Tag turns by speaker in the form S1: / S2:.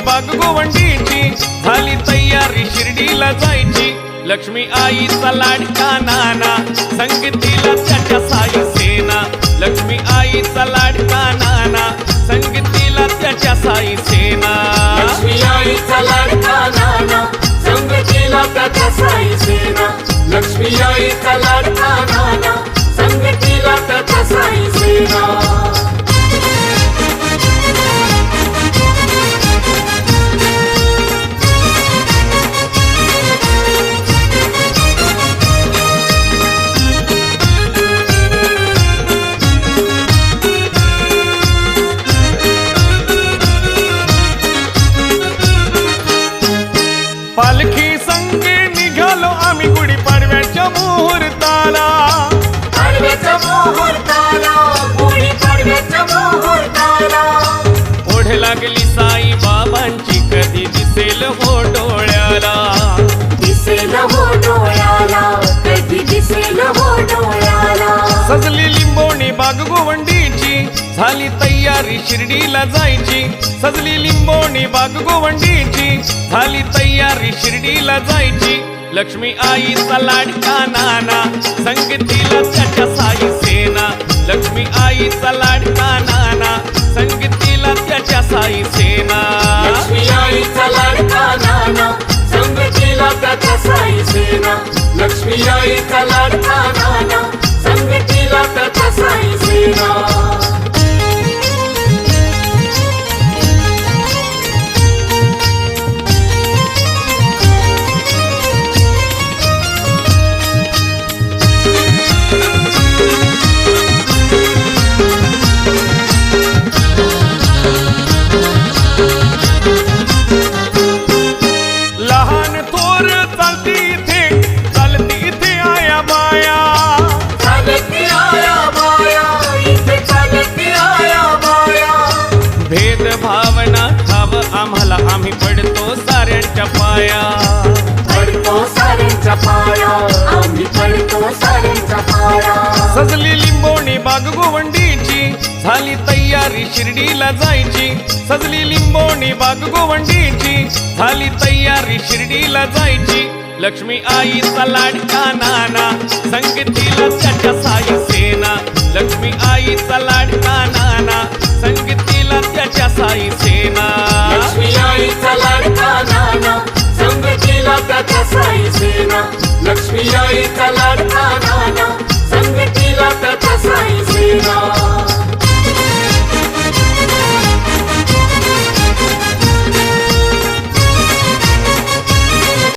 S1: बाग गोवंडीची झाली तयारी शिर्डीला जायची। लक्ष्मी आईचा लाडका नाना संगतीला त्याच्या साई सेना। लक्ष्मी आईचा लाडका नाना संगतीला त्याच्या साई सेना।
S2: लक्ष्मी आईचा लाडका नाना संगतीला त्याच्या साई सेना। लक्ष्मी आईचा लाडका नाना संगतीला त्याच्या साई सेना।
S1: पालखी संगे निघालो आम्ही गुढी पाडव्याच्या मुहूर्ताला।
S2: पाडव्याच्या मुहूर्ताला गुढी पाडव्याच्या मुहूर्ताला
S1: ओढ लागली साई बाबांची कधी दिसेल हो डोळ्याला।
S2: दिसेल हो डोळ्याला कधी दिसेल हो डोळ्याला।
S1: सजली लिंबोणी बाग गोवंडीची झाली तयारी शिर्डीला जायची। सजली लिंबोणी बाग गोवंडीची झाली तयारी शिर्डीला जायची। लक्ष्मी आईचा लाडका नाना संगतीला त्याच्या साई सेना। लक्ष्मी आईचा लाडका नाना संगतीला त्याच्या साई सेना।
S2: लक्ष्मी आईचा लाडका नाना संगतीला त्याच्या साई सेना। लक्ष्मी आईचा लाडका नाना संगतीला त्याच्या साई सेना।
S1: लहान थोर चालती इथे आया बाया।
S2: चालती आया बाया इथे चालती आया बाया।
S1: भेद भावना ठाव आम्हाला आम्ही पडतो साऱ्यांच्या पाया।
S2: पडतो साऱ्यांच्या पाया आम्ही पडतो साऱ्यांच्या पाया।
S1: सजली लिंबोणी बाग गोवंडीची झाली तयारी शिर्डीला जायची। सजली लिंबोणी बाग गोवंडीची झाली तयारी शिर्डीला जायची। लक्ष्मी आईचा लाडका नाना संगतीला त्याच्या साई सेना। लक्ष्मी आईचा लाडका